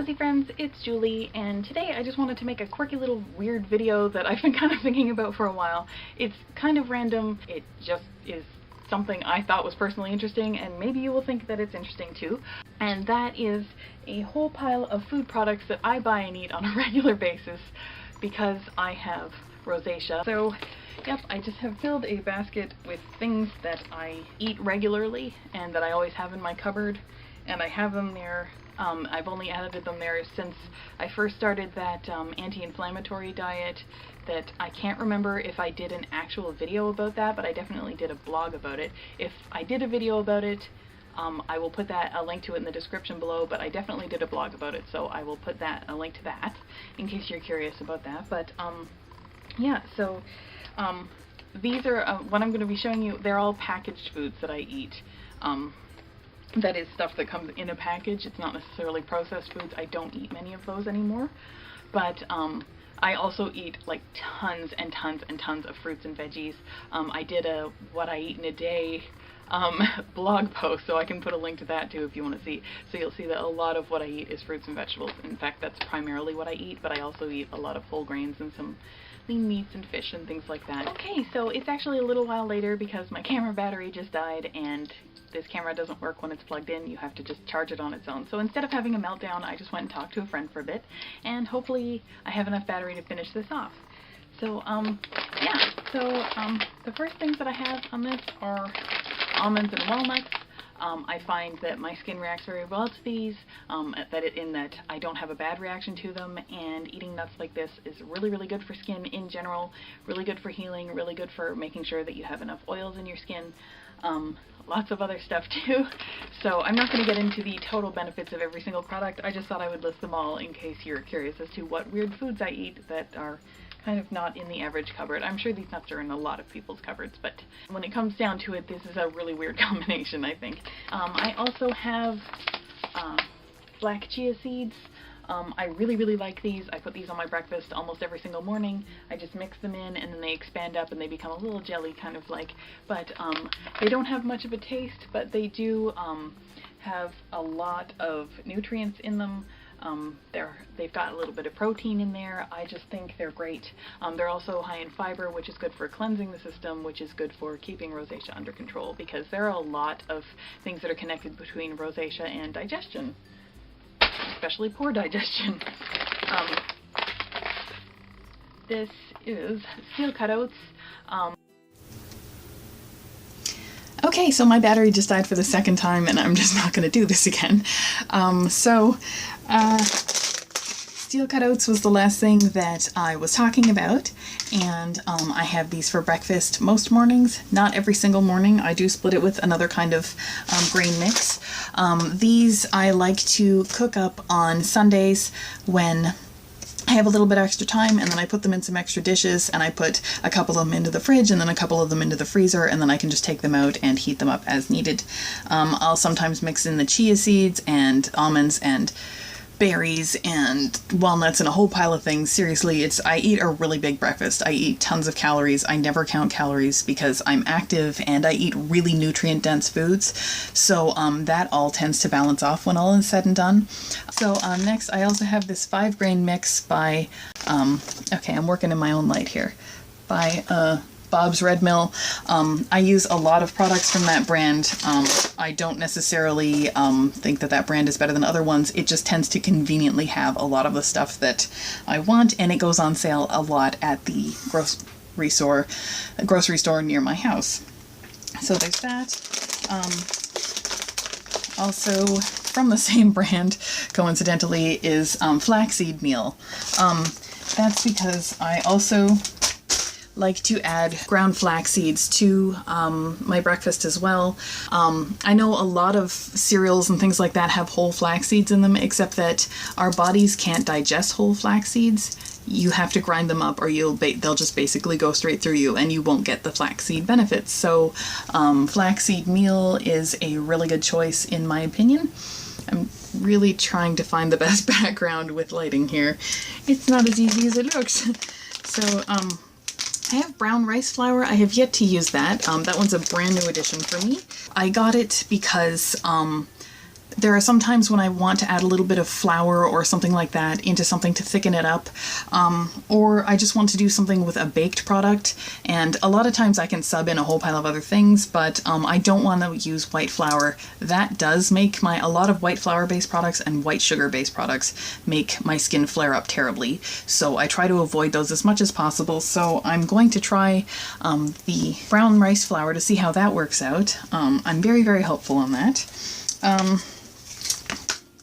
Rosy friends, it's Julie, and today I just wanted to make a quirky little weird video that I've been kind of thinking about for a while. It's kind of random, it just is something I thought was personally interesting, and maybe you will think that it's interesting too. And that is a whole pile of food products that I buy and eat on a regular basis because I have rosacea. So yep, I just have filled a basket with things that I eat regularly and that I always have in my cupboard, and I have them there. I've only added them there since I first started that anti-inflammatory diet that I can't remember if I did an actual video about that, but I definitely did a blog about it. If I did a video about it, I will put a link to it in the description below, but I definitely did a blog about it, so I will put a link to that in case you're curious about that. But yeah, so these are what I'm going to be showing you. They're all packaged foods that I eat. That is stuff that comes in a package. It's not necessarily processed foods. I don't eat many of those anymore. But I also eat like tons and tons and tons of fruits and veggies. I did a what I eat in a day blog post, so I can put a link to that too if you want to see. So you'll see that a lot of what I eat is fruits and vegetables. In fact, that's primarily what I eat, but I also eat a lot of whole grains and some lean meats and fish and things like that. Okay, so it's actually a little while later because my camera battery just died, and this camera doesn't work when it's plugged in. You have to just charge it on its own. So instead of having a meltdown, I just went and talked to a friend for a bit, and hopefully I have enough battery to finish this off. So yeah, so the first things that I have on this are almonds and walnuts. I find that my skin reacts very well to these, in that I don't have a bad reaction to them, and eating nuts like this is really, really good for skin in general, really good for healing, really good for making sure that you have enough oils in your skin, lots of other stuff too. So I'm not going to get into the total benefits of every single product. I just thought I would list them all in case you're curious as to what weird foods I eat that are kind of not in the average cupboard. I'm sure these nuts are in a lot of people's cupboards, but when it comes down to it, this is a really weird combination, I think. I also have black chia seeds. I really, really like these. I put these on my breakfast almost every single morning. I just mix them in, and then they expand up and they become a little jelly kind of like, but they don't have much of a taste, but they do have a lot of nutrients in them. They've got a little bit of protein in there. I just think they're great. They're also high in fiber, which is good for cleansing the system, which is good for keeping rosacea under control, because there are a lot of things that are connected between rosacea and digestion, especially poor digestion. This is steel cut oats. Okay, so my battery just died for the second time, and I'm just not going to do this again. Steel cut oats was the last thing that I was talking about, and I have these for breakfast most mornings. Not every single morning. I do split it with another kind of grain mix. These I like to cook up on Sundays when I have a little bit extra time, and then I put them in some extra dishes, and I put a couple of them into the fridge and then a couple of them into the freezer, and then I can just take them out and heat them up as needed. I'll sometimes mix in the chia seeds and almonds and berries and walnuts and a whole pile of things. Seriously, I eat a really big breakfast. I eat tons of calories. I never count calories because I'm active and I eat really nutrient dense foods. So that all tends to balance off when all is said and done. So next I also have this 5-grain mix by, okay, I'm working in my own light here, by Bob's Red Mill. I use a lot of products from that brand. I don't necessarily think that brand is better than other ones. It just tends to conveniently have a lot of the stuff that I want, and it goes on sale a lot at the grocery store near my house. So there's that. Also from the same brand, coincidentally, is flaxseed meal. That's because I also like to add ground flax seeds to my breakfast as well. I know a lot of cereals and things like that have whole flax seeds in them, except that our bodies can't digest whole flax seeds. You have to grind them up, or they'll just basically go straight through you, and you won't get the flaxseed benefits. So flaxseed meal is a really good choice in my opinion. I'm really trying to find the best background with lighting here. It's not as easy as it looks. So I have brown rice flour. I have yet to use that. That one's a brand new addition for me. I got it because There are some times when I want to add a little bit of flour or something like that into something to thicken it up, or I just want to do something with a baked product, and a lot of times I can sub in a whole pile of other things, but I don't want to use white flour. That does make a lot of white flour based products and white sugar based products make my skin flare up terribly, so I try to avoid those as much as possible. So I'm going to try the brown rice flour to see how that works out. I'm very, very hopeful on that.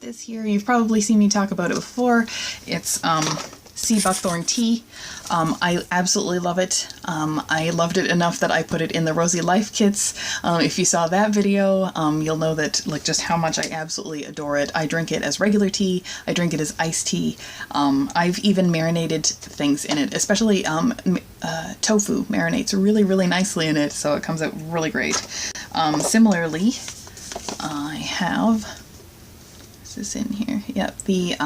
This here, you've probably seen me talk about it before. It's sea buckthorn tea. I absolutely love it. I loved it enough that I put it in the Rosy Life kits. If you saw that video, you'll know that, like, just how much I absolutely adore it. I drink it as regular tea. I drink it as iced tea. I've even marinated things in it, especially tofu marinates really, really nicely in it, so it comes out really great. Similarly, I have, is this in here? Yep, the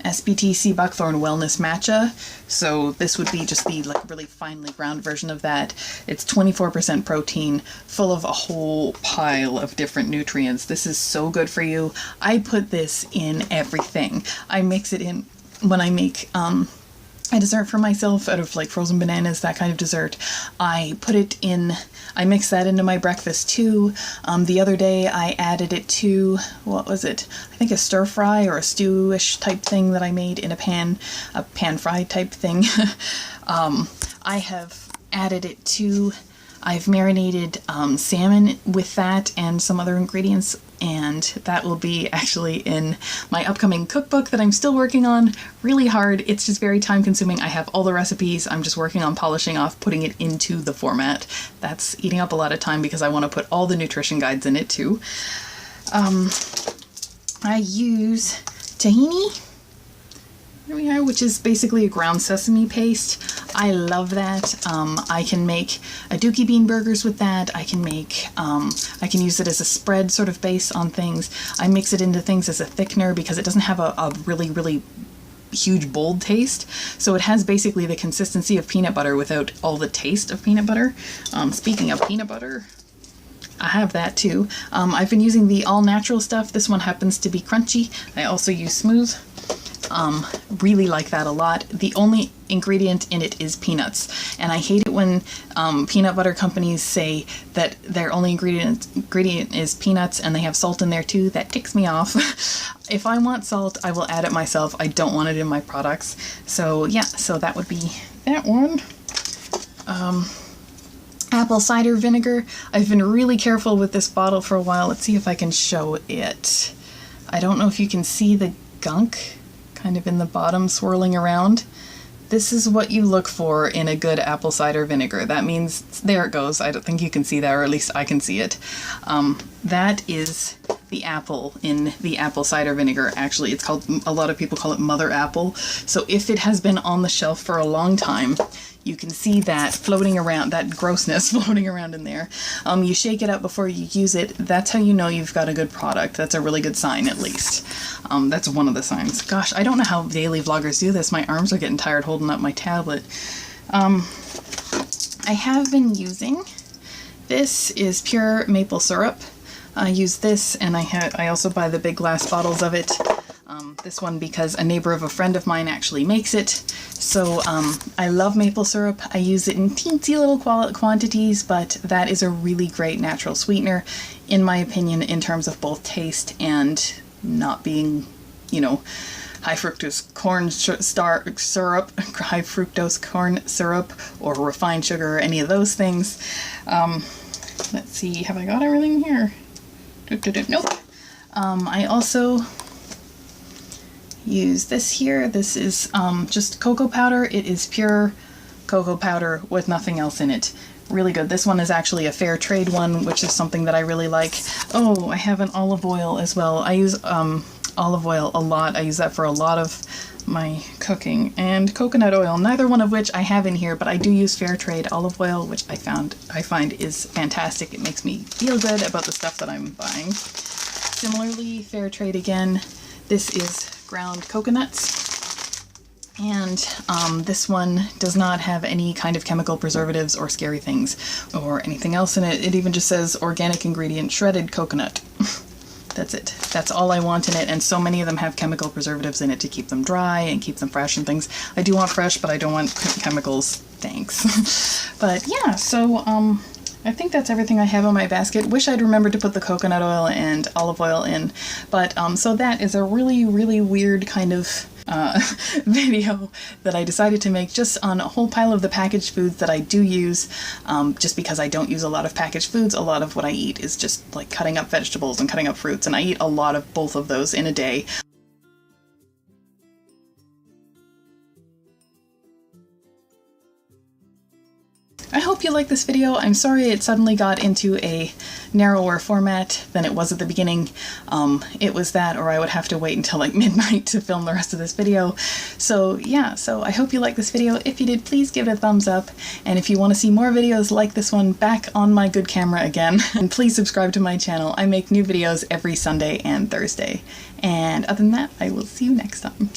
SBT Sea Buckthorn Wellness Matcha. So this would be just the like really finely ground version of that. It's 24% protein, full of a whole pile of different nutrients. This is so good for you. I put this in everything. I mix it in when I make a dessert for myself out of like frozen bananas, that kind of dessert. I put it in, I mix that into my breakfast too. The other day I added it to, what was it? I think a stir fry or a stew-ish type thing that I made in a pan fry type thing. I have added it to, I've marinated salmon with that and some other ingredients, and that will be actually in my upcoming cookbook that I'm still working on really hard. It's just very time consuming. I have all the recipes. I'm just working on polishing off, putting it into the format. That's eating up a lot of time because I want to put all the nutrition guides in it too. I use tahini. Here we are, which is basically a ground sesame paste. I love that. I can make aduki bean burgers with that. I can make, I can use it as a spread sort of base on things. I mix it into things as a thickener because it doesn't have a really, really huge bold taste. So it has basically the consistency of peanut butter without all the taste of peanut butter. Speaking of peanut butter, I have that too. I've been using the all natural stuff. This one happens to be crunchy. I also use smooth. Really like that a lot. The only ingredient in it is peanuts, and I hate it when peanut butter companies say that their only ingredient is peanuts and they have salt in there too. That ticks me off. If I want salt, I will add it myself. I don't want it in my products. So yeah, so that would be that one. Apple cider vinegar. I've been really careful with this bottle for a while. Let's see if I can show it. I don't know if you can see the gunk kind of in the bottom swirling around. This is what you look for in a good apple cider vinegar. That means, there it goes. I don't think you can see that, or at least I can see it. That is the apple in the apple cider vinegar. Actually, it's called, a lot of people call it mother apple. So if it has been on the shelf for a long time, you can see that floating around, that grossness floating around in there. You shake it up before you use it. That's how you know you've got a good product. That's a really good sign, at least. That's one of the signs. Gosh, I don't know how daily vloggers do this. My arms are getting tired holding up my tablet. I have been using, this is pure maple syrup. I use this, and I also buy the big glass bottles of it. This one because a neighbor of a friend of mine actually makes it. So I love maple syrup. I use it in teensy little quantities, but that is a really great natural sweetener, in my opinion, in terms of both taste and not being, you know, high fructose corn syrup, high fructose corn syrup, or refined sugar, or any of those things. Let's see, have I got everything here? Nope. I also use this here. This is just cocoa powder. It is pure cocoa powder with nothing else in it. Really good. This one is actually a fair trade one, which is something that I really like. Oh, I have an olive oil as well. I use olive oil a lot. I use that for a lot of my cooking, and coconut oil, neither one of which I have in here, but I do use fair trade olive oil, which I find is fantastic. It makes me feel good about the stuff that I'm buying. Similarly, fair trade again. This is ground coconuts, and this one does not have any kind of chemical preservatives or scary things or anything else in it. It even just says organic ingredient shredded coconut. That's it. That's all I want in it, and so many of them have chemical preservatives in it to keep them dry and keep them fresh and things. I do want fresh, but I don't want chemicals. Thanks. But yeah, so I think that's everything I have in my basket. Wish I'd remembered to put the coconut oil and olive oil in, but so that is a really, really weird kind of video that I decided to make just on a whole pile of the packaged foods that I do use, just because I don't use a lot of packaged foods. A lot of what I eat is just like cutting up vegetables and cutting up fruits, and I eat a lot of both of those in a day. I hope you like this video. I'm sorry it suddenly got into a narrower format than it was at the beginning. It was that, or I would have to wait until like midnight to film the rest of this video. So yeah, so I hope you like this video. If you did, please give it a thumbs up. And if you want to see more videos like this one back on my good camera again, and please subscribe to my channel. I make new videos every Sunday and Thursday. And other than that, I will see you next time.